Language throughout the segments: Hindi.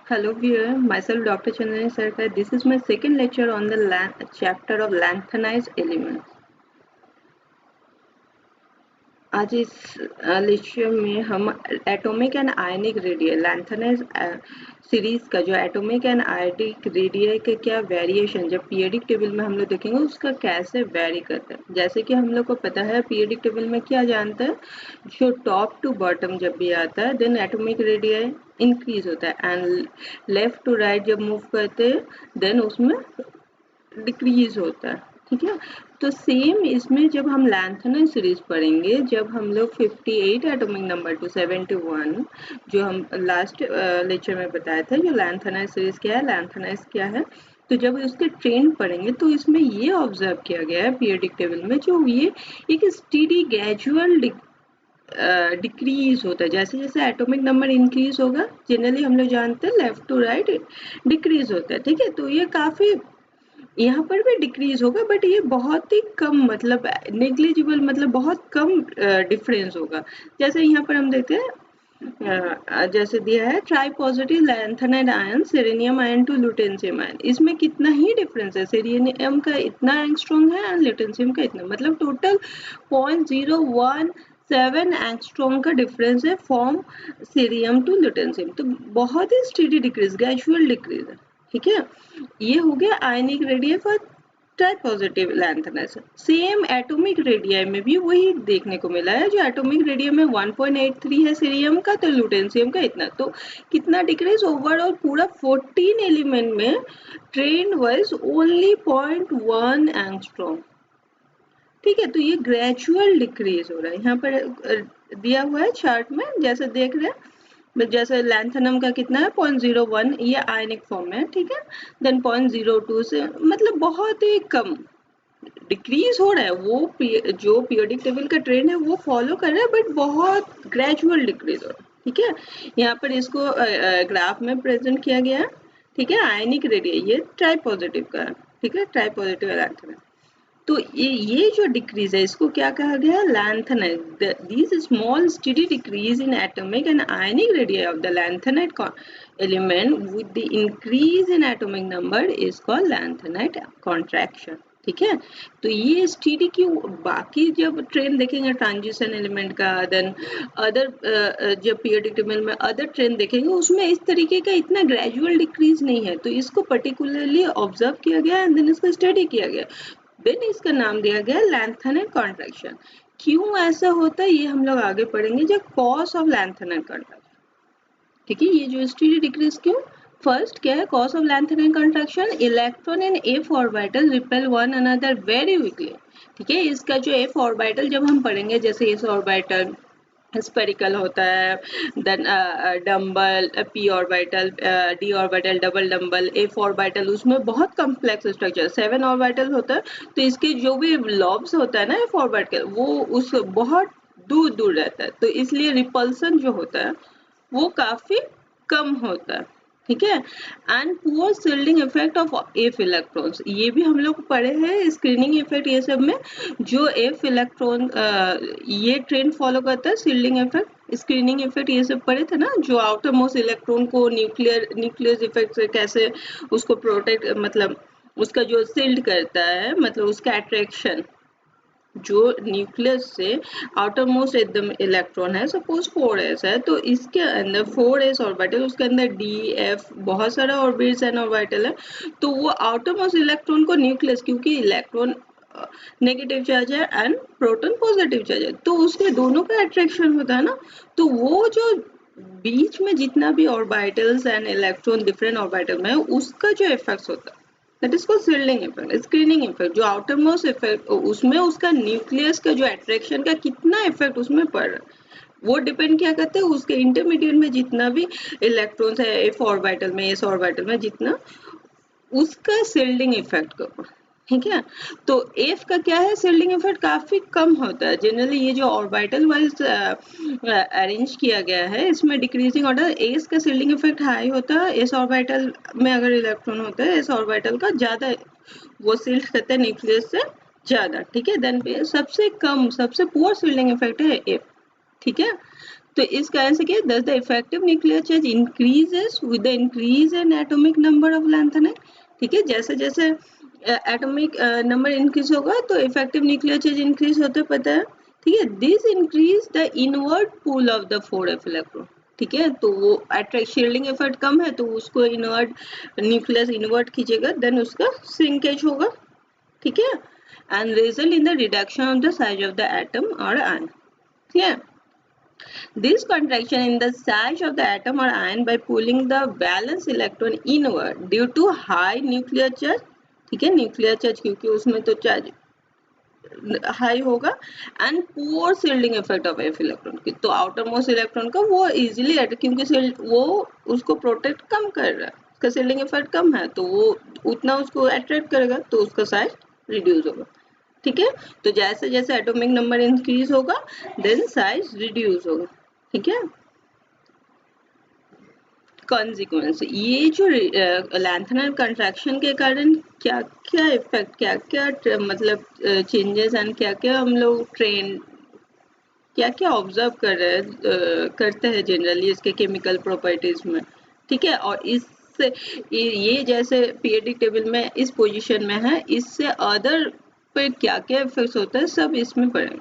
Hello viewer, myself Dr. Chandani Sarkar. This is my second lecture on the chapter of lanthanized elements. आज इस लेक्चर में हम atomic and ionic radii lanthanides series का जो एटॉमिक एंड आयनिक रेडियाई के क्या वेरिएशन जब पीरियडिक टेबल में हम लोग देखेंगे उसका कैसे वेरी करता है। जैसे कि हम लोग को पता है पीरियडिक टेबल में क्या जानते हैं, जो टॉप टू बॉटम जब भी आता है देन एटॉमिक रेडियाई इंक्रीज होता है एंड लेफ्ट टू राइट जब मूव करते हैं देन उसमें डिक्रीज होता है। ठीक है, तो सेम इसमें जब हम लैंथनाइज सीरीज पढ़ेंगे, जब हम लोग 58 एटॉमिक नंबर टू 71 जो हम लास्ट लेक्चर में बताया था, जो लैंथनाइज सीरीज क्या है, लैंथनाइज क्या है, तो जब उसके ट्रेंड पढ़ेंगे तो इसमें ये ऑब्जर्व किया गया है पीरियडिक टेबल में, जो ये एक स्टेडी ग्रेजुअल डिक्रीज होता है। जैसे जैसे एटॉमिक नंबर इंक्रीज होगा जनरली हम लोग जानते हैं लेफ्ट टू राइट डिक्रीज होता है। ठीक है, तो ये काफी यहाँ पर भी डिक्रीज होगा बट ये बहुत ही कम, मतलब नेग्लिजिबल, मतलब बहुत कम डिफरेंस होगा। जैसे यहाँ पर हम देखते हैं जैसे दिया है tri positive lanthanide ion cerium ion to lutetium ion, इसमें कितना ही डिफरेंस है, सेरेनियम का इतना एंगस्ट्रॉम है एंड लुटेंशियम का इतना, मतलब टोटल 0.017 एंगस्ट्रॉम का डिफरेंस है फ्रॉम सीरियम टू लुटेंशियम। तो बहुत ही स्टेडी डिक्रीज, ग्रेजुअल डिक्रीज है। ठीक है, ये हो गया ionic radii for tri positive lanthanides. Same atomic radii में भी वही देखने को मिला है, जो एटॉमिक रेडियम में 1.83 है सीरियम का, तो लुटेंशियम का इतना, तो कितना डिक्रीज ओवरऑल पूरा 14 एलिमेंट में ट्रेंड वाइज ओनली 0.1 एंगस्ट्रॉम। ठीक है, तो ये ग्रेजुअल डिक्रीज हो रहा है। यहाँ पर दिया हुआ है चार्ट में, जैसे देख रहे हैं, जैसे लैंथनम का कितना है 0.01, ये आयनिक फॉर्म में है। ठीक है, देन 0.02 से मतलब बहुत ही कम डिक्रीज हो रहा है, वो जो पीरियडिक टेबल का ट्रेंड है वो फॉलो कर रहा है बट बहुत ग्रेजुअल डिक्रीज हो रहा है। ठीक है, यहाँ पर इसको ग्राफ में प्रेजेंट किया गया है। ठीक है, आयनिक रेडियाई ये ट्राई पॉजिटिव का है। ठीक है, ट्राई पॉजिटिव लैंथनम, तो ये जो डिक्रीज है इसको क्या कहा गया, lanthanide. This small steady decrease in atomic and ionic radii of the lanthanide element with the increase in atomic number is called lanthanide contraction. ठीक है, तो ये स्टेडी की बाकी जब ट्रेंड देखेंगे ट्रांजिशन एलिमेंट का, देन अदर जब पीरियडिक टेबल में अदर ट्रेंड देखेंगे उसमें इस तरीके का इतना ग्रेजुअल डिक्रीज नहीं है, तो इसको पर्टिकुलरली ऑब्जर्व किया गया एंड देन इसको स्टडी किया गया, देन इसका नाम दिया गया लैंथनाइड कॉन्ट्रैक्शन। क्यों ऐसा होता है ये हम लोग आगे पढ़ेंगे, जो कॉज ऑफ लैंथनाइड कॉन्ट्रैक्शन। ठीक है, ये जो स्टेडी डिक्रीज क्यों, फर्स्ट क्या है cause of lanthanide contraction, electron in f orbital repel one another very weakly. ठीक है, इसका जो एफ ऑर्बिटल जब हम पढ़ेंगे, जैसे एस ऑर्बिटल स्पेरिकल होता है, then dumbbell p orbital, d orbital, double dumbbell, f orbital, उसमें बहुत कॉम्प्लेक्स स्ट्रक्चर 7 ऑर्बिटल होता है, तो इसके जो भी लॉब्स होता है ना एफ ऑर्बिटल, वो उस बहुत दूर दूर रहता है, तो इसलिए रिपल्सन जो होता है वो काफी कम होता है। ठीक है, and poor shielding effect of F electrons, ये भी हम लोग पढ़े हैं स्क्रीनिंग इफेक्ट, ये सब में जो एफ इलेक्ट्रॉन ये ट्रेंड फॉलो करता है शील्डिंग इफेक्ट, स्क्रीनिंग इफेक्ट, ये सब पढ़े थे ना, जो आउटर मोस्ट इलेक्ट्रॉन को न्यूक्लियस इफेक्ट से कैसे उसको प्रोटेक्ट, मतलब उसका जो शील्ड करता है, मतलब उसका अट्रैक्शन, जो न्यूक्लियस से आउटर मोस्ट एकदम इलेक्ट्रॉन है, सपोज 4s है, तो इसके अंदर 4s ऑर्बिटल, उसके अंदर डी एफ बहुत सारा ऑर्बिट्स एंड ऑर्बिटल है, तो वो आउटर मोस्ट इलेक्ट्रॉन को न्यूक्लियस, क्योंकि इलेक्ट्रॉन नेगेटिव चार्ज है एंड प्रोटॉन पॉजिटिव चार्ज है, तो उसमें दोनों का अट्रैक्शन होता है ना, तो वो जो बीच में जितना भी orbitals and electron different orbital में है उसका जो इफेक्ट होता है that is called shielding effect, screening effect, जो आउटर मोस्ट इफेक्ट उसमें उसका न्यूक्लियस का जो अट्रैक्शन का कितना इफेक्ट उसमें पड़ रहा है, वो डिपेंड क्या करते हैं उसके इंटरमीडिएट में जितना भी इलेक्ट्रॉन्स है एफ ऑर्बिटल में, एस ऑर्बिटल में जितना, उसका शील्डिंग इफेक्ट को। ठीक है, तो एफ का क्या है, शील्डिंग इफेक्ट काफी कम होता है जनरली, ये जो ऑर्बिटल वाइज अरेंज किया गया है इसमें डिक्रीजिंग ऑर्डर, एस का शील्डिंग इफेक्ट हाई होता है, एस ऑर्बिटल में अगर इलेक्ट्रॉन होता है एस ऑर्बिटल का ज्यादा वो शील्ड करता है न्यूक्लियस से ज्यादा। ठीक है, देन सबसे कम सबसे पुअर शील्डिंग इफेक्ट है एफ। ठीक है, तो इस कारण से क्या, thus the effective nuclear charge increases with the increase in atomic number of lanthanide. ठीक है, जैसे जैसे एटॉमिक नंबर इंक्रीज होगा तो इफेक्टिव न्यूक्लियर चार्ज इंक्रीज होता है, पता है, ठीक है. This increase the inward pull of the 4f electron. ठीक है, तो वो अट्रैक्ट शील्डिंग इफेक्ट कम है तो उसको इनवर्ट न्यूक्लियस इनवर्ट खींचेगा, देन उसका श्रिंकेज होगा. ठीक है, and result in the reduction of the size of the atom or ion. Yeah. This contraction in the size of the atom or ion by pulling the valence electron inward due to high nuclear charge. ठीक है, न्यूक्लियर चार्ज क्योंकि उसमें तो चार्ज हाई होगा, and poor shielding effect of F electron, तो आउटर मोस्ट इलेक्ट्रॉन का वो इजीली क्योंकि वो उसको प्रोटेक्ट कम कर रहा है, उसका शील्डिंग इफेक्ट कम है तो वो उतना उसको अट्रैक्ट करेगा तो उसका साइज रिड्यूस होगा. ठीक है, तो जैसे जैसे एटॉमिक नंबर इंक्रीज होगा देन साइज रिड्यूस होगा. ठीक है, कॉन्सिक्वेंस, ये जो लैंथेनाइड कंट्रैक्शन के कारण क्या क्या इफेक्ट, क्या क्या मतलब चेंजेस एंड क्या क्या हम लोग ट्रेन क्या क्या ऑब्जर्व कर रहे हैं करते हैं जनरली इसके केमिकल प्रॉपर्टीज में. ठीक है, और इससे ये जैसे पीरियोडिक टेबल में इस पोजीशन में है, इससे अदर पे क्या क्या इफेक्ट्स होता है सब इसमें पढ़ेंगे.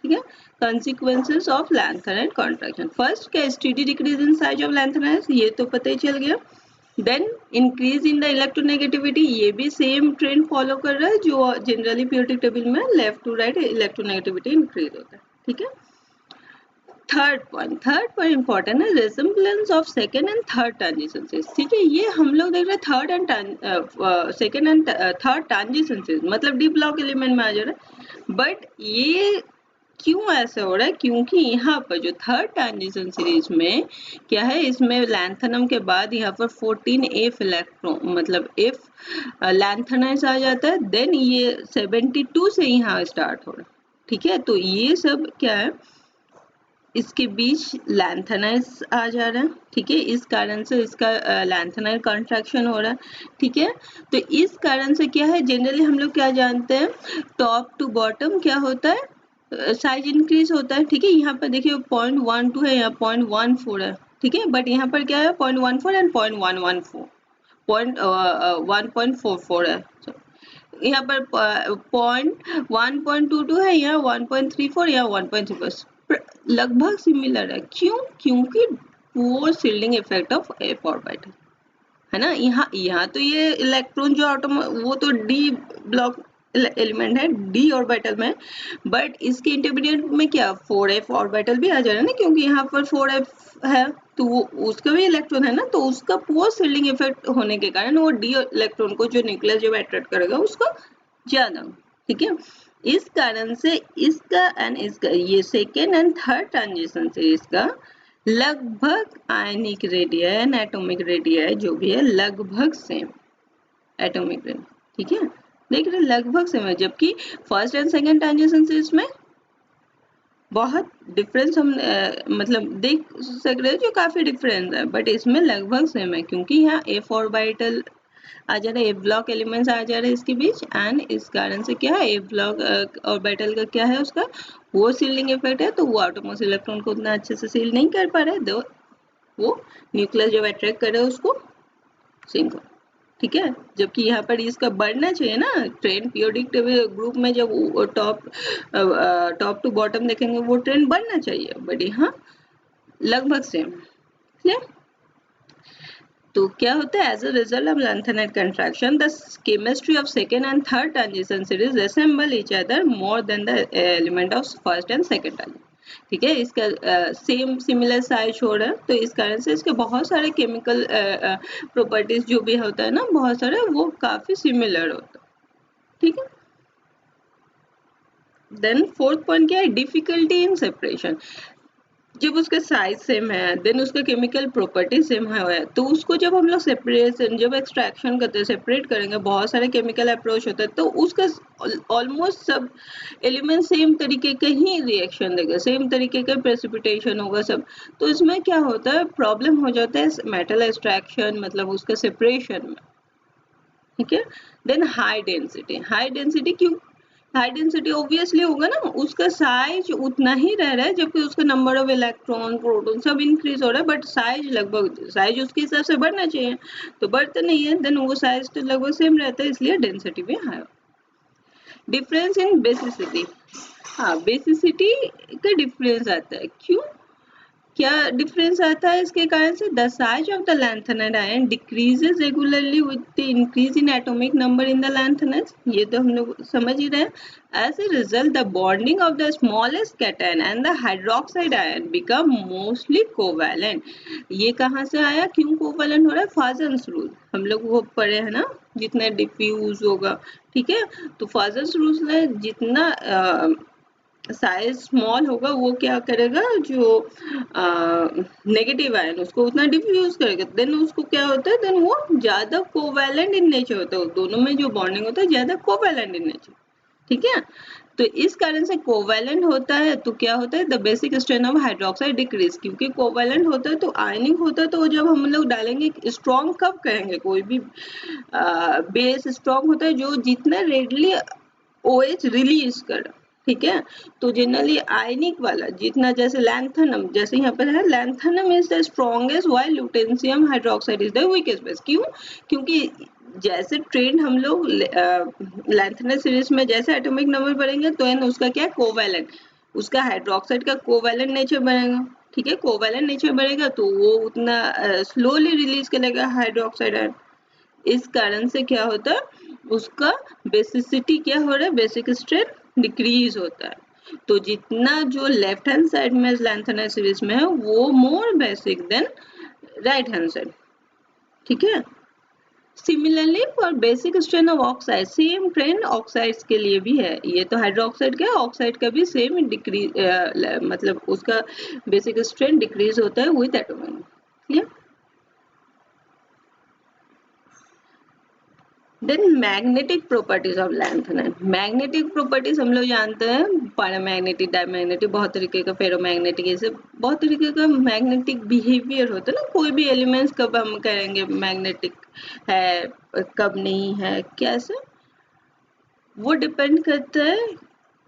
ठीक है, consequences of lanthanide contraction. First क्या, steady decrease in size of lanthanide, ये तो पता ही चल गया. Then increase in the electronegativity, ये भी सेम ट्रेंड फॉलो कर रहा है जो जनरली पीरियोडिक टेबल में left to right electronegativity increase होता है. ठीक है, थर्ड पॉइंट इंपॉर्टेंट है, resemblance of second and third transition. ठीक है, ये हम लोग देख रहे हैं third and second and third transition, मतलब डी ब्लॉक एलिमेंट में आ जा रहा है. बट ये क्यों ऐसा हो रहा है, क्योंकि यहाँ पर जो थर्ड ट्रांजिशन सीरीज में क्या है, इसमें लैंथेनम के बाद यहाँ पर 14f इलेक्ट्रॉन मतलब f लैंथेनाइड्स आ जाता है, देन ये 72 से यहाँ स्टार्ट हो रहा है. ठीक है, तो ये सब क्या है, इसके बीच लैंथेनाइड्स आ जा रहा है. ठीक है, इस कारण से इसका लैंथेनाइड कंट्रैक्शन हो रहा है. ठीक है, तो इस कारण से क्या है, जनरली हम लोग क्या जानते हैं, टॉप टू बॉटम क्या होता है, साइज इंक्रीज होता है. ठीक है, यहाँ पर देखिए 0.12 है, यहाँ 0.14 है. ठीक है, बट यहाँ पर क्या है 0.14 एंड 0.114 1.44 है. यहाँ पर 1.22 है, यहाँ 1.34, यहाँ 1.3, लगभग सिमिलर है. क्यों, क्योंकि poor shielding effect of F orbital है ना. यहाँ तो ये इलेक्ट्रॉन जो वो तो डी ब्लॉक एलिमेंट है डी ऑर्बिटल में, बट इसके इंटरमीडिएट में क्या 4f ऑर्बिटल भी आ जा रहा है ना, क्योंकि यहाँ पर 4f है तो वो उसका भी इलेक्ट्रॉन है ना, तो उसका पुअर शील्डिंग इफेक्ट होने के कारण वो डी इलेक्ट्रॉन को जो न्यूक्लियस जब अट्रैक्ट करेगा उसको ज्यादा. ठीक है, इस कारण से इसका एंड इसका ये सेकेंड एंड थर्ड ट्रांजिशन से इसका लगभग ionic radius and atomic radius जो भी है लगभग सेम एटॉमिक रेडियस. ठीक है, देख रहे लगभग सेम है, जबकि फर्स्ट एंड सेकंड ट्रांजिशन से इसमें बहुत डिफरेंस हम मतलब देख सक रहे हैं जो काफी डिफरेंस है, बट इसमें लगभग सेम है क्योंकि यहाँ एफ ऑर्बिटल आ जा रहा है, एफ ब्लॉक एलिमेंट्स आ जा रहे हैं इसके बीच, एंड इस कारण से क्या है एफ ब्लॉक ऑर्बिटल का क्या है उसका वो सील्डिंग इफेक्ट है, तो वो आउटरमोस्ट इलेक्ट्रॉन को उतना अच्छे से सील नहीं कर पा रहे, दो वो न्यूक्लियस जब अट्रैक्ट कर रहे हैं उसको सिंक हो. ठीक है, जबकि यहाँ पर इसका बढ़ना चाहिए ना, ट्रेंड पीरियोडिक टेबल ग्रुप में जब टॉप टू बॉटम देखेंगे वो ट्रेंड बढ़ना चाहिए, बट यहाँ लगभग सेम. तो क्या होता है, as a result of lanthanide contraction the chemistry of second and third transition series resemble each other more than the element of first and second transition. ठीक है, इसका सेम सिमिलर साइज हो रहा है, तो इस कारण से इसके बहुत सारे केमिकल प्रॉपर्टीज जो भी होता है ना, बहुत सारे वो काफी सिमिलर होता है. ठीक है, देन फोर्थ पॉइंट क्या है, डिफिकल्टी इन सेपरेशन. जब उसका साइज सेम है, देन उसका केमिकल प्रॉपर्टी सेम है, तो उसको जब हम लोग सेपरेशन जब एक्सट्रैक्शन करते हैं, सेपरेट करेंगे, बहुत सारे केमिकल अप्रोच होता है, तो उसका ऑलमोस्ट सब एलिमेंट सेम तरीके का ही रिएक्शन देगा, सेम तरीके का प्रेसिपिटेशन होगा सब, तो इसमें क्या होता है प्रॉब्लम हो जाता है मेटल एक्सट्रैक्शन मतलब उसका सेपरेशन में. ठीक है, देन हाई डेंसिटी क्यों, हाई डेंसिटी ऑब्वियसली होगा ना, उसका साइज उतना ही रह रहा है जबकि उसका नंबर ऑफ इलेक्ट्रॉन प्रोटॉन सब इंक्रीज हो रहा है, बट साइज लगभग साइज उसके हिसाब से बढ़ना चाहिए, तो बढ़ता नहीं है, देन वो साइज तो लगभग सेम रहता है, इसलिए डेंसिटी भी हाई। डिफरेंस इन बेसिसिटी, हाँ बेसिसिटी का डिफरेंस आता है, क्यों क्या डिफरेंस आता है इसके कारण से? The size of the lanthanide ion decreases regularly with the increase in atomic number in the lanthanides, ये तो हम लोग समझ ही रहे हैं। As a result the bonding of the smallest cation and the hydroxide ion become mostly covalent. ये कहाँ से आया, क्यों कोवैलेंट हो रहा है? फाजन्स रूल हम लोग वो पढ़े हैं ना, जितना डिफ्यूज होगा, ठीक है, तो फाजन्स रूल में जितना साइज स्मॉल होगा वो क्या करेगा, जो नेगेटिव आयन उसको उतना डिफ्यूज करेगा, देन उसको क्या होता है, देन वो ज्यादा कोवैलेंट इन नेचर होता है, दोनों में जो बॉन्डिंग होता है ज्यादा कोवैलेंट इन नेचर, ठीक है। तो इस कारण से कोवैलेंट होता है तो क्या होता है, the basic strength of hydroxide decrease, क्योंकि कोवैलेंट होता है तो आयनिक होता है, तो जब हम लोग डालेंगे स्ट्रॉन्ग कब कहेंगे, कोई भी बेस स्ट्रॉन्ग होता है जो जितना रेडली OH रिलीज कर, ठीक है, तो जनरली आयनिक वाला जितना, जैसे लैंथेनम, जैसे यहाँ पर है lanthanum is the strongest while lutetium hydroxide is the weakest base, क्यों, क्योंकि जैसे ट्रेंड हम लोग लैंथेनम सीरीज में जैसे एटॉमिक नंबर बढ़ेंगे तो उसका क्या है, कोवैलेंट, उसका हाइड्रोक्साइड का कोवैलेंट नेचर बनेगा, ठीक है, कोवैलेंट नेचर बढ़ेगा तो वो उतना स्लोली रिलीज करेगा हाइड्रोक्साइड आयन, इस कारण से क्या होता है, उसका बेसिसिटी क्या हो रहा है, बेसिक स्ट्रेंथ डिक्रीज होता है, तो जितना जो लेफ्ट हैंड साइड में लैंथेनाइड सीरीज में है वो more basic than right hand side, ठीक है। Similarly for basic strength of oxide, same trend oxides के लिए भी है, ये तो हाइड्रोक्साइड का, ऑक्साइड का भी सेम डिक्रीज, मतलब उसका बेसिक स्ट्रेन डिक्रीज होता है with atomic, clear. Then magnetic properties of lanthanide, magnetic properties हम लोग जानते हैं, पैरामैग्नेटिक, डायमैग्नेटिक, बहुत तरीके का फेरोमैग्नेटिक, ये सब बहुत तरीके का मैग्नेटिक बिहेवियर होता है ना, कोई भी एलिमेंट्स कब हम कहेंगे मैग्नेटिक है, कब नहीं है, कैसे, वो डिपेंड करता है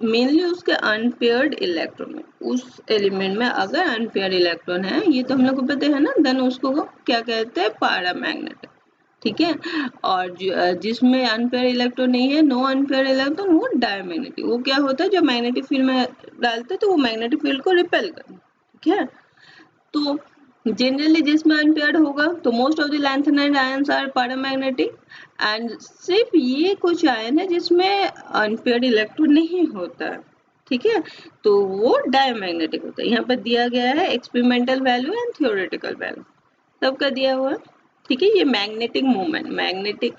मेनली उसके अनपेयर्ड इलेक्ट्रॉन में, उस एलिमेंट में अगर अनपेयर्ड इलेक्ट्रॉन है, ये तो हम लोग को पता है ना, देन उसको क्या कहते हैं, पैरामैग्नेटिक, ठीक है। और जिसमें अनपेयर इलेक्ट्रॉन नहीं है, नो अनपेयर इलेक्ट्रॉन, वो डायमैग्नेटिक, वो क्या होता है, जब मैग्नेटिक फील्ड में डालते हैं तो वो मैग्नेटिक फील्ड को रिपेल करता है, ठीक है। तो जनरली जिसमें अनपेयर्ड होगा तो most of the lanthanide ions are paramagnetic, and सिर्फ ये कुछ आयन है जिसमें अनपेयर्ड इलेक्ट्रॉन नहीं होता है, ठीक है, तो वो डायमैग्नेटिक होता है। यहाँ पर दिया गया है experimental value and theoretical value सबका दिया हुआ है, ठीक है। ये मैग्नेटिक मोमेंट, मैग्नेटिक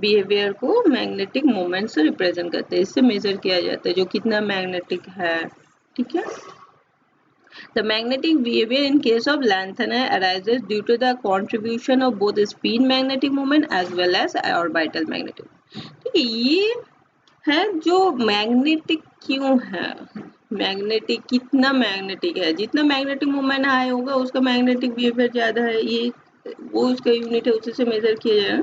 बिहेवियर को मैग्नेटिक मोमेंट से रिप्रेजेंट करते हैं, इससे मेजर किया जाता है जो कितना मैग्नेटिक है, ठीक है। The magnetic behavior in case of lanthanide arises due to the contribution of both spin magnetic moment as well as orbital magnetic, ठीक है। ये है जो मैग्नेटिक क्यों है, मैग्नेटिक कितना मैग्नेटिक है, जितना मैग्नेटिक मोमेंट हाई होगा उसका मैग्नेटिक बिहेवियर ज्यादा है, ये वो उसका यूनिट है, उसी से मेजर किया जाएगा।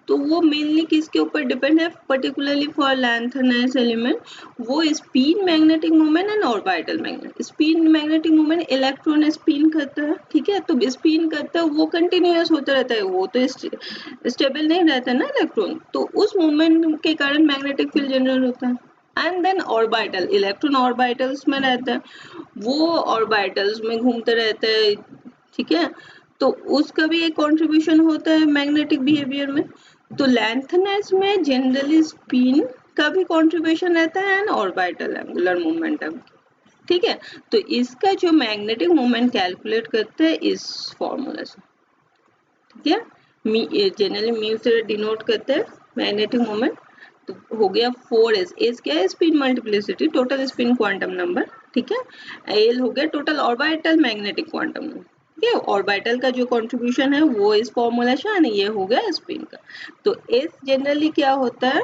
तो वो मेनली किसके ऊपर डिपेंड है, पर्टिकुलरली फॉर लैंथेनाइड एलिमेंट, वो spin magnetic moment and orbital magnetic, spin magnetic moment electron spin करता है, ठीक है, तो स्पिन करता है वो कंटिन्यूअस होता रहता है, वो तो स्टेबल नहीं रहता ना इलेक्ट्रॉन, तो उस मोमेंट के कारण मैग्नेटिक फील्ड जनरेट होता है। And then orbital, electron orbitals में रहता है, वो ऑर्बिटल्स में घूमते रहते हैं, ठीक है, तो उसका भी एक कंट्रीब्यूशन होता है मैग्नेटिक बिहेवियर में। तो लैंथेनाइड्स में जनरली स्पिन का भी कंट्रीब्यूशन रहता है एंड ऑर्बिटल एंगुलर मोमेंटम, ठीक है। तो इसका जो मैग्नेटिक मोमेंट कैलकुलेट करते हैं इस फॉर्मूला से, ठीक है, जनरली म्यू से डिनोट करते हैं मैग्नेटिक मोमेंट, तो हो गया 4s, एस क्या है, spin multiplicity, total spin quantum number, ठीक है, एल हो गया total orbital magnetic quantum number, ठीक है, ऑर्बिटल का जो कंट्रीब्यूशन है वो इस फॉर्मूला से आने, ये हो गया स्पिन का। तो एस जनरली क्या होता है,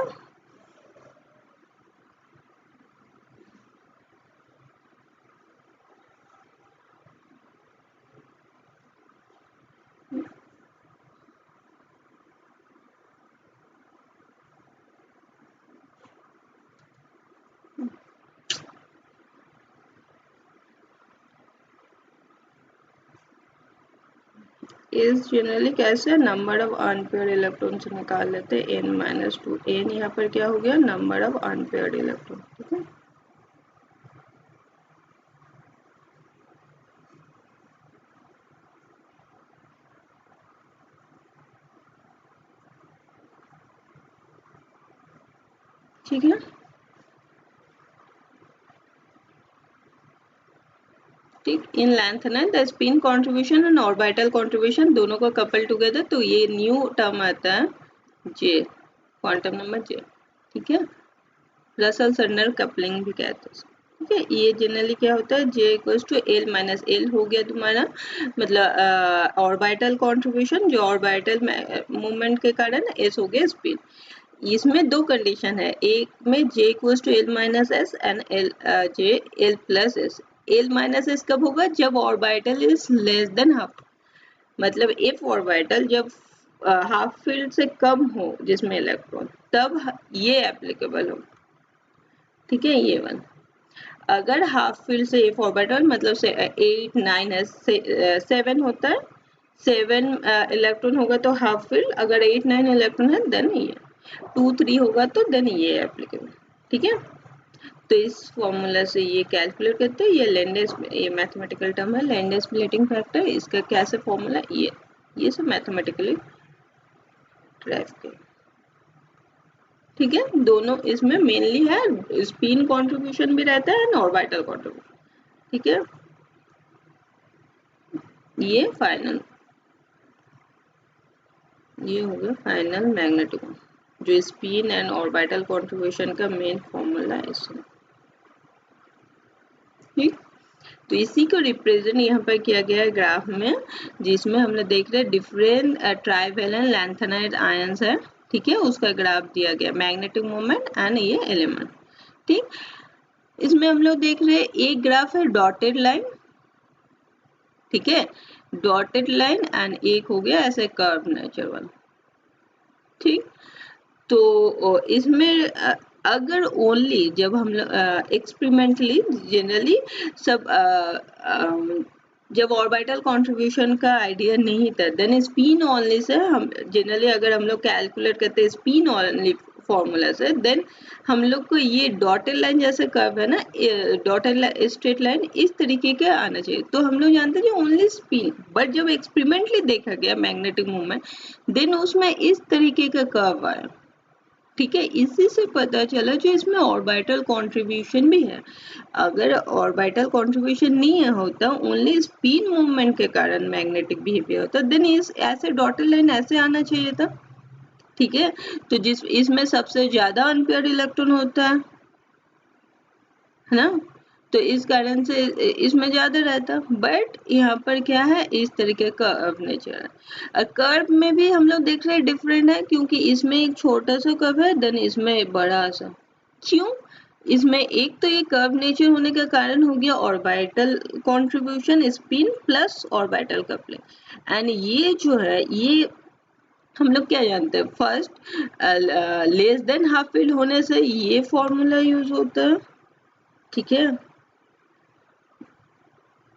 इज जनरली कैसे नंबर ऑफ अनपेयर्ड इलेक्ट्रॉन से निकाल लेते हैं n-2 n यहाँ पर क्या हो गया नंबर ऑफ अनपेयर्ड इलेक्ट्रॉन ठीक है ठीक है ठीक इन लेंथ ना the spin contribution and orbital contribution दोनों को कपल टुगेदर तो ये न्यू टर्म आता है जे क्वांटम नंबर जे ठीक है रसल सर्नर कपलिंग भी कहते हैं ठीक है ये जनरली क्या होता है J equals to L minus L हो गया तुम्हारा मतलब ऑर्बिटल कंट्रीब्यूशन जो ऑर्बिटल मूवमेंट के कारण एस हो गया स्पिन इसमें दो कंडीशन है एक में j equals to L minus S and L J L plus S L minus S कब होगा जब orbital is less than half मतलब इफ ऑर्बिटल जब हाफ फील्ड से कम हो जिसमें इलेक्ट्रॉन तब ये एप्लीकेबल हो ठीक है ये वन अगर हाफ फील्ड से इफ ऑर्बिटल मतलब से 8 9 है 7 होता है 7 इलेक्ट्रॉन होगा तो हाफ फील्ड अगर 8 9 इलेक्ट्रॉन है देन ये 2 3 होगा तो देन ये एप्लीकेबल ठीक है तो इस फॉर्मूला से ये कैलकुलेट करते हैं ये लैंडेस ये मैथमेटिकल टर्म है लैंडेस स्प्लिटिंग फैक्टर इसका कैसे फॉर्मूला ये सब मैथमेटिकली ड्राइव किया ठीक है दोनों इसमें मेनली है स्पिन कंट्रीब्यूशन भी रहता है और ऑर्बिटल कंट्रीब्यूशन ठीक है ये फाइनल ये हो गया फाइनल मैग्नेटिक जो स्पिन एंड ऑर्बिटल कंट्रीब्यूशन का मेन फॉर्मूला है इसमें ठीक तो इसी को रिप्रेजेंट यहाँ पर किया गया है ग्राफ में जिसमें हम लोग देख रहे हैं डिफरेंट ट्राइवेलेंट लैंथेनाइड आयंस है ठीक है उसका ग्राफ दिया गया मैग्नेटिक मोमेंट एंड ये एलिमेंट ठीक इसमें हम लोग देख रहे हैं एक ग्राफ है डॉटेड लाइन ठीक है डॉटेड लाइन एंड एक हो गया ऐसे कर्व नेचर वाला ठीक तो इसमें अगर ओनली जब हम लोग एक्सपेरिमेंटली जनरली सब जब ऑर्बिटल कंट्रीब्यूशन का आइडिया नहीं था देन स्पिन ओनली से हम जनरली अगर हम लोग कैलकुलेट करते हैं स्पिन ओनली फॉर्मूला से देन हम लोग को ये डॉटेड लाइन जैसे कर्व है ना डॉटेड स्ट्रेट लाइन इस तरीके का आना चाहिए तो हम लोग जानते हैं ओनली स्पिन बट जब एक्सपेरिमेंटली देखा गया मैग्नेटिक मूवमेंट देन उसमें इस तरीके का कर्व आया ठीक है इसी से पता चला जो इसमें ऑर्बिटल कंट्रीब्यूशन भी है अगर ऑर्बिटल कंट्रीब्यूशन नहीं होता ओनली स्पिन मूवमेंट के कारण मैग्नेटिक बिहेवियर होता देन इस ऐसे डॉटेड लाइन ऐसे आना चाहिए था ठीक है तो जिस इसमें सबसे ज्यादा अनपेयर्ड इलेक्ट्रॉन होता है ना तो इस कारण से इसमें ज्यादा रहता बट यहाँ पर क्या है इस तरीके का कर्व नेचर है कर्व में भी हम लोग देख रहे हैं डिफरेंट है क्योंकि इसमें एक छोटा सा कर्व है देन इसमें बड़ा सा क्यों इसमें एक तो ये कर्व नेचर होने का कारण हो गया orbital contribution spin plus orbital coupling and ये जो है ये हम लोग क्या जानते हैं first less than half field होने से ये फॉर्मूला यूज होता है ठीक है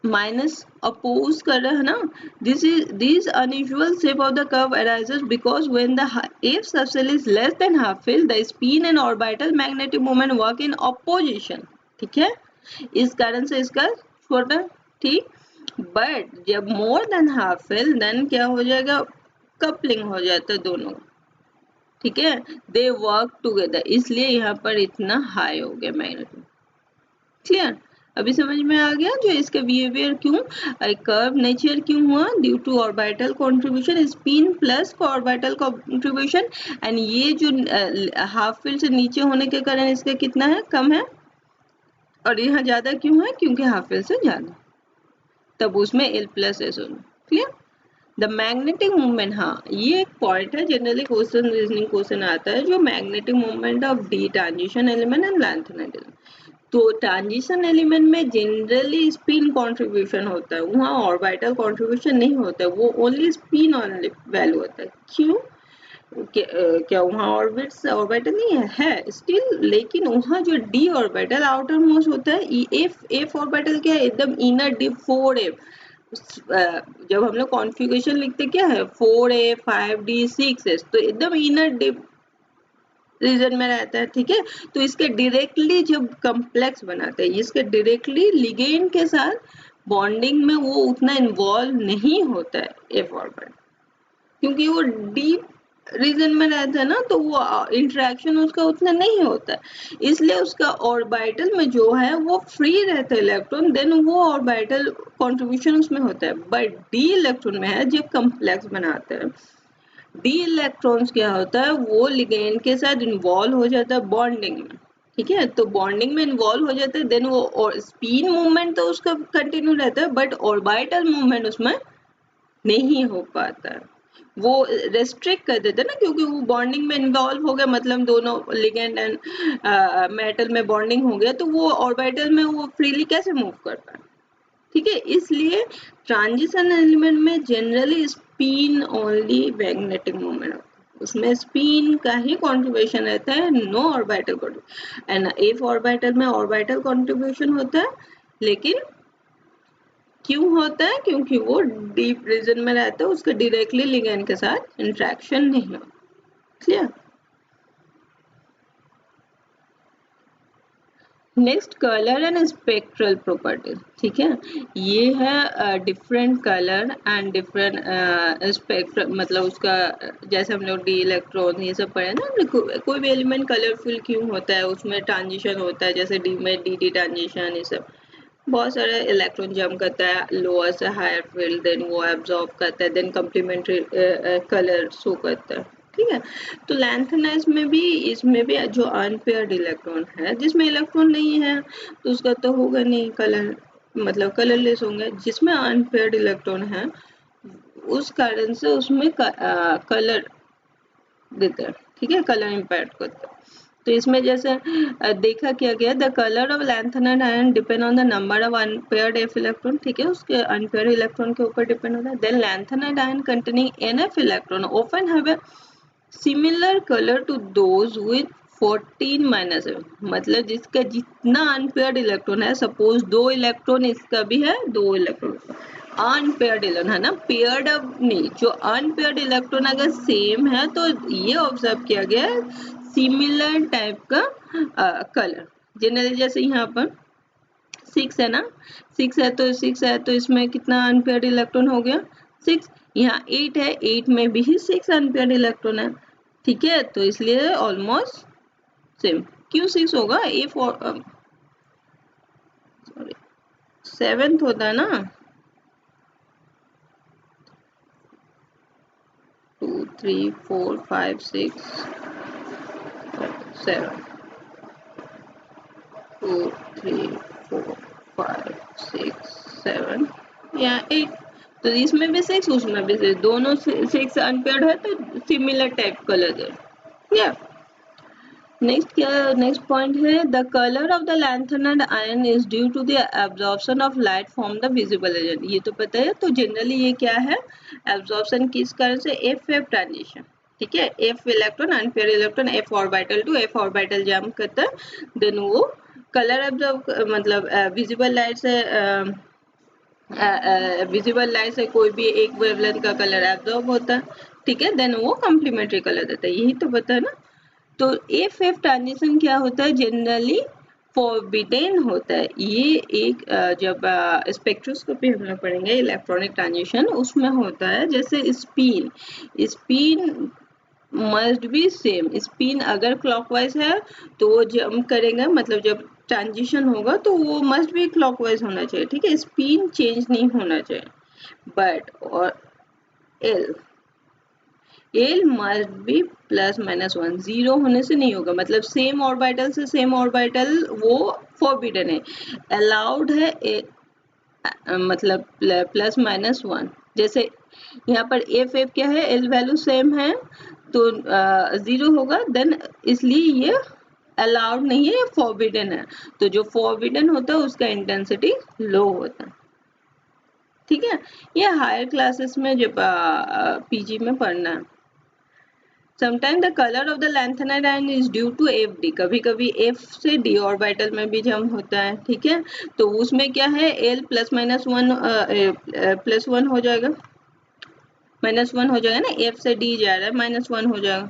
माइनस अपोज कर रहा है ना this unusual shape of the curve arises because when the if subshell is less than half filled the spin and orbital magnetic moment work in opposition ठीक है इस कारण से इसका छोटा ठीक बट जब more than half fill then क्या हो जाएगा कपलिंग हो जाता है दोनों ठीक है दे वर्क टुगेदर इसलिए यहाँ पर इतना हाई हो गया मैग्नेटिक क्लियर अभी समझ में आ गया जो इसका बिहेवियर क्यों कर्व नेचर क्यों हुआ due to orbital contribution spin plus orbital contribution and ये जो हाफ फील्ड से नीचे होने के कारण इसका कितना है कम है और यहाँ ज्यादा क्यों है क्योंकि हाफ फील्ड से ज्यादा तब उसमें एल प्लस एस होना क्लियर द मैग्नेटिक मूवमेंट हाँ ये एक पॉइंट है जनरली क्वेश्चन रीजनिंग क्वेश्चन आता है जो magnetic movement of D transition element and lanthanide element तो ट्रांजिशन एलिमेंट में जनरली स्पिन कंट्रीब्यूशन होता है वहाँ ऑर्बिटल कंट्रीब्यूशन नहीं होता है वो ओनली स्पिन वैल्यू होता है क्यों क्या वहाँ ऑर्बिटल नहीं है स्टिल लेकिन वहाँ जो डी ऑर्बिटल आउटर मोस्ट होता है एफ ऑर्बिटल क्या है एकदम इनर डी 4f जब हम लोग कॉन्फ़िगरेशन लिखते क्या है 4a 5d 6s तो एकदम इनर रीजन में रहता है, ठीक है। तो इसके डायरेक्टली जब कम्प्लेक्स बनाते हैं, इसके डायरेक्टली लिगेंड के साथ बॉन्डिंग में वो उतना इन्वॉल्व नहीं होता है ए फॉर्मेट, क्योंकि वो डीप रीजन में रहता है ना, तो वो इंटरेक्शन उसका उतना नहीं होता है, इसलिए उसका ऑर्बिटल में जो है वो फ्री रहता है इलेक्ट्रॉन, देन वो ऑर्बिटल कंट्रीब्यूशन उसमें होता है। बट डी इलेक्ट्रॉन में है जब कम्प्लेक्स बनाते हैं, डी इलेक्ट्रॉन्स क्या होता है वो लिगेंड के साथ इन्वॉल्व हो जाता है बॉन्डिंग में, ठीक है। तो बॉन्डिंग में इन्वॉल्व हो जाता है, देन वो और स्पिन मूवमेंट तो उसका कंटिन्यू रहता है, बट ऑर्बिटल मूवमेंट उसमें नहीं हो पाता है, वो रेस्ट्रिक्ट कर देते हैं ना, क्योंकि वो बॉन्डिंग में इन्वॉल्व हो गया, मतलब दोनों लिगेंड एंड मेटल में बॉन्डिंग हो गया, तो वो ऑर्बिटल में वो फ्रीली कैसे मूव कर पाए, ठीक है। इसलिए ट्रांजिशन एलिमेंट में generally spin only magnetic moment होता है, उसमें स्पिन का ही कंट्रीब्यूशन रहता है, no orbital contribution. And F orbital में ऑर्बिटल कंट्रीब्यूशन होता है, लेकिन क्यों होता है, क्योंकि वो डीप रीजन में रहता है, उसका डायरेक्टली लिगेंड के साथ इंटरेक्शन नहीं होता। Clear. Next colour and spectral property, ठीक है। ये है different colour and different spectral, मतलब उसका जैसे हम लोग डी इलेक्ट्रॉन ये सब पढ़े ना, कोई भी एलिमेंट कलरफुल क्यों होता है, उसमें ट्रांजिशन होता है, जैसे डी में डी डी ट्रांजिशन, ये सब बहुत सारे इलेक्ट्रॉन जम्प करता है लोअर से हायर फील्ड, देन वो एब्जॉर्ब करता है, देन कम्प्लीमेंट्री कलर शो करता है, ठीक है। तो लैंथनाइज में भी, इसमें भी जो अनपेयर्ड इलेक्ट्रॉन है, जिसमें इलेक्ट्रॉन नहीं है तो उसका तो होगा नहीं कलर, मतलब कलरलेस होंगे। जिसमें अनपेयर्ड इलेक्ट्रॉन है उस कारण से उसमें कलर देते हैं, ठीक है, कलर इम्पैक्ट करते हैं। तो इसमें जैसे देखा किया गया, the colour of lanthanide ion depend on the number of unpaired f electron, ठीक है, उसके अनपेयर्ड इलेक्ट्रॉन के ऊपर डिपेंड होता है। Then lanthanide ion containing nf electron often have a similar colour to those with 14 minus, मतलब जिसका जितना अनपेयर्ड इलेक्ट्रॉन है, सपोज 2 इलेक्ट्रॉन इसका भी है, 2 इलेक्ट्रॉन अनपेयर्ड इलेक्ट्रॉन है ना, पेयर्ड अब नहीं, जो अनपेयर्ड इलेक्ट्रॉन अगर सेम है तो ये ऑब्जर्व किया गया है सिमिलर टाइप का कलर। जनरली जैसे यहाँ पर 6 है ना, 6 है तो इसमें कितना अनपेयर्ड इलेक्ट्रॉन हो गया 6, यहाँ 8 है, 8 में भी 6 अनपेयर्ड इलेक्ट्रॉन है, ठीक है। तो इसलिए ऑलमोस्ट सेम। क्यों 6 होगा, ए फॉर सॉरी 7th होता है ना, 2 3 4 5 6 7, 2 3 4 5 6 7 या 8, तो इसमें भी 6 उसमें भी 6, दोनों 6 अनपेयर्ड है तो सिमिलर टाइप कलर है, या नेक्स्ट क्या, नेक्स्ट पॉइंट है the colour of the lanthanide ion is due to the absorption of light from the visible agent, ये तो पता है। तो जनरली ये क्या है, एब्जॉर्प्शन किस कारण से, एफ एफ ट्रांजिशन, ठीक है, F electron unpaired electron F orbital to F orbital jump करता है, देन वो कलर एब्जॉर्ब, मतलब विजिबल लाइट से विजिबल लाइट से कोई भी एक वेवलेंथ का कलर एब्जॉर्ब होता है, ठीक है, देन वो कम्प्लीमेंट्री कलर देता है, यही तो पता है ना। तो एफ एफ ट्रांजिशन क्या होता है, जनरली फॉरबिडेन होता है। ये एक जब स्पेक्ट्रोस्कोपी हम लोग पढ़ेंगे इलेक्ट्रॉनिक ट्रांजिशन, उसमें होता है, जैसे spin, spin must be same, spin अगर क्लॉकवाइज है तो वो जंप करेगा, मतलब जब ट्रांजिशन होगा तो वो मस्ट बी क्लॉकवाइज होना चाहिए, ठीक है, स्पिन चेंज नहीं होना चाहिए। बट और L L must be plus minus 1, zero होने से नहीं होगा, मतलब सेम ऑर्बिटल से सेम ऑर्बिटल वो फॉरबिडन है, अलाउड है मतलब प्लस माइनस 1। जैसे यहाँ पर एफ एफ क्या है, एल वैल्यू सेम है तो जीरो होगा, देन इसलिए ये अलाउड नहीं है, फॉरबिडन है। तो जो फॉरबिडन होता है उसका इंटेंसिटी लो होता है, ठीक है। ये हायर क्लासेस में जब पीजी में पढ़ना है। Sometime the colour of the lanthanide ion is due to F D, कभी कभी एफ से डी ऑर्बिटल में भी जम होता है, ठीक है। तो उसमें क्या है, L plus minus one plus one हो जाएगा, माइनस वन हो जाएगा ना, एफ से डी जा रहा है माइनस वन हो जाएगा,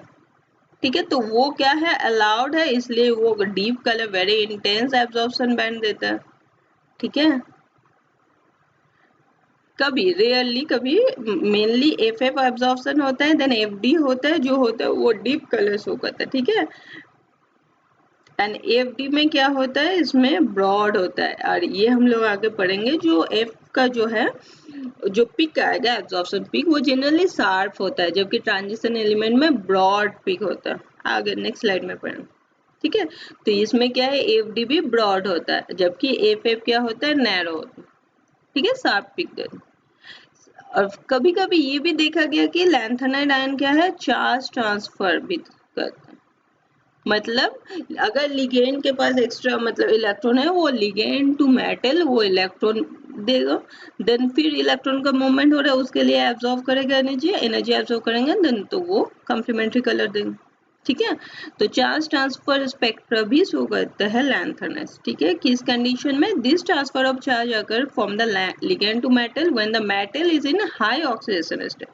ठीक है। तो वो क्या है, अलाउड है, इसलिए वो deep colour very intense absorption band देता है, ठीक है। कभी रेयरली, कभी मेनली एफ एफ एब्जॉर्प्शन होता है, देन एफ डी होता है, जो होता है वो डीप कलर शो करता है, ठीक है। एंड एफ डी में क्या होता है, इसमें ब्रॉड होता है, और ये हम लोग आगे पढ़ेंगे। जो एफ का जो है, जो पिक आएगा एब्जॉर्प्शन पिक, वो जनरली शार्प होता है, जबकि ट्रांजिशन एलिमेंट में ब्रॉड पिक होता है। आगे नेक्स्ट स्लाइड में पढ़ें, ठीक है। तो इसमें क्या है, एफ डी भी ब्रॉड होता है, जबकि एफ एफ क्या होता है, नैरो होता है, ठीक है, शार्प पिक देता है। और कभी कभी ये भी देखा गया कि लैंथेनाइड आयन क्या है, चार्ज ट्रांसफर भी करता है। मतलब अगर लिगेंड के पास एक्स्ट्रा मतलब इलेक्ट्रॉन है, वो लिगेंड टू मेटल वो इलेक्ट्रॉन देगा, देन फिर इलेक्ट्रॉन का मूवमेंट हो रहा है, उसके लिए एब्जॉर्ब करेगा एनर्जी, एनर्जी एब्जॉर्ब करेंगे, देन तो वो कम्प्लीमेंट्री कलर देंगे, ठीक है। तो चार्ज ट्रांसफर स्पेक्ट्रा भी शो करता है लैंथरनेस, ठीक है। किस कंडीशन में, this transfer of charge occur from the ligand to metal when the metal is in high oxidation state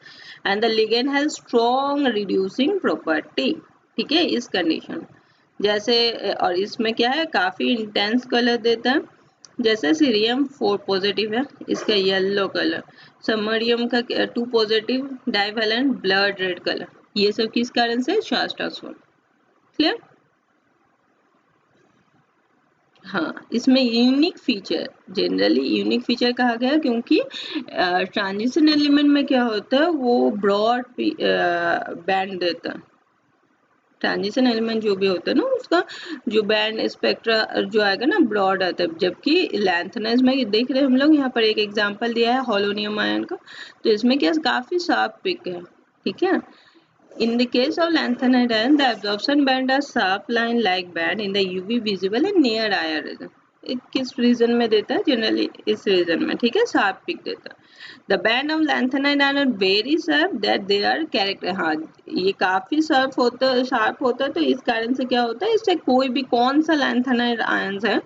and the ligand has strong reducing property, ठीक है, इस कंडीशन। जैसे और इसमें क्या है, काफी इंटेंस कलर देता है, जैसे सीरियम 4 पॉजिटिव है, इसका येलो कलर, समरियम का 2 positive divalent blood red colour, ये सब किस कारण से, चार्ज ट्रांसफर, क्लियर। हाँ, इसमें unique feature, generally unique feature कहा गया क्योंकि ट्रांजिशन एलिमेंट में क्या होता है, वो ब्रॉड बैंड देता है। ट्रांजिशन एलिमेंट जो भी होता है ना, उसका जो बैंड स्पेक्ट्रा जो आएगा ना, ब्रॉड आता है, जबकि लैंथेनाइज में देख रहे हैं हम लोग, यहाँ पर एक एग्जांपल दिया है होलोनियम आयन का, तो इसमें क्या काफी शार्प पिक है, ठीक है। In the case of lanthanide ion, the absorption band are sharp line-like band in the UV visible and near IR region. किस रीजन में देता है, जनरली इस रीजन में, ठीक है, शार्प पिक देता है। The band of lanthanide ion are very sharp that they are character, हाँ ये काफी शार्प होता है, तो इस कारण से क्या होता है, इससे कोई भी कौन सा लैंथेनाइड आयन्स है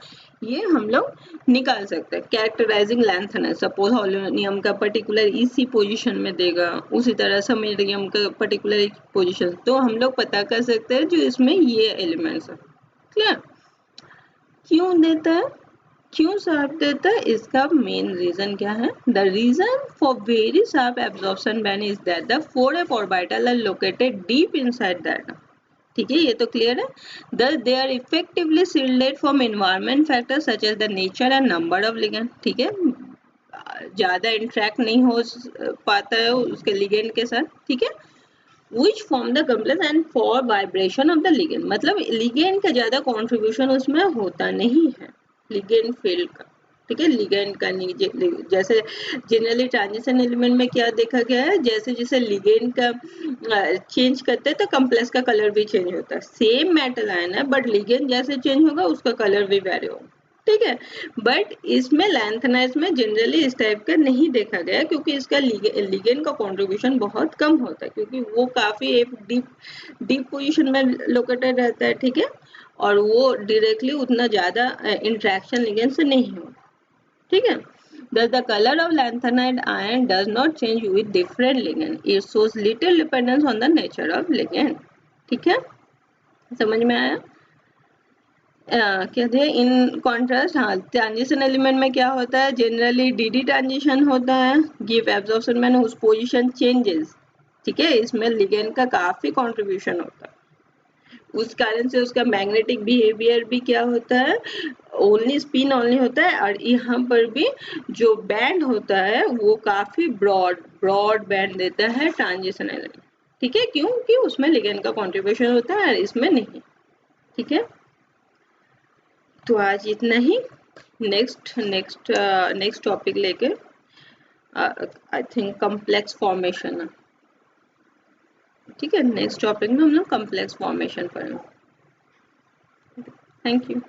ये हम लोग निकाल सकते हैं। कैरेक्टराइजिंग लैंथेनाइड, सपोज होलोनियम का पर्टिकुलर इसी पोजीशन में देगा, उसी तरह समरियम का पर्टिकुलर पोजीशन, तो हम लोग पता कर सकते हैं जो इसमें ये एलिमेंट्स है, क्लियर। क्यों देता है, क्यों शार्प देता है, इसका मेन रीजन क्या है, the reason for very sharp absorption band is that the 4f orbital are located deep inside that, ठीक है, ये तो क्लियर है। They are effectively shielded from environment factors such as the nature and number of ligand, ठीक है, ज्यादा इंटरेक्ट नहीं हो पाता है उसके लिगेंड के साथ, ठीक है। which form the complex and for vibration of the ligand, मतलब लिगेंड का ज्यादा कंट्रीब्यूशन उसमें होता नहीं है, लिगेंड फील्ड का, ठीक है। लिगेंड का नीचे, जैसे जनरली ट्रांजिशन एलिमेंट में क्या देखा गया है, जैसे जैसे लिगेंड का चेंज करते हैं तो कॉम्प्लेक्स का कलर भी चेंज होता है, सेम मेटल आयन है बट लिगेंड जैसे चेंज होगा उसका कलर भी वेरी होगा, ठीक है। बट इसमें लैंथेनाइड में जनरली इस टाइप का नहीं देखा गया क्योंकि इसका लिगेंड का कंट्रीब्यूशन बहुत कम होता है, क्योंकि वो काफी एक डीप पोजीशन में लोकेटेड रहता है, ठीक है, और वो डायरेक्टली उतना ज्यादा इंटरेक्शन लिगेंड से नहीं हो, ठीक है। Thus, the color of lanthanide ion does not change with different ligand. It shows little dependence on the nature of ligand. ठीक है, समझ में आया। कहते हैं इन कॉन्ट्रास्ट, हाँ ट्रांजिशन एलिमेंट में क्या होता है, जनरली डी ट्रांजिशन होता है, गिव एब्जॉर्प्शन में उस पोजीशन चेंजेस, ठीक है, इसमें लिगेंड का काफी कंट्रीब्यूशन होता है, उस कारण से उसका मैग्नेटिक बिहेवियर भी क्या होता है, ओनली स्पिन ओनली होता है, और यहाँ पर भी जो बैंड होता है वो काफी ब्रॉड बैंड देता है ट्रांजिशन एलिमेंट, ठीक है, क्योंकि उसमें लिगेंड का कंट्रीब्यूशन होता है और इसमें नहीं, ठीक है। तो आज इतना ही, नेक्स्ट टॉपिक लेके आई थिंक कॉम्प्लेक्स फॉर्मेशन, ठीक है, नेक्स्ट टॉपिक में हम लोग कॉम्प्लेक्स फॉर्मेशन पढ़ेंगे। Thank you.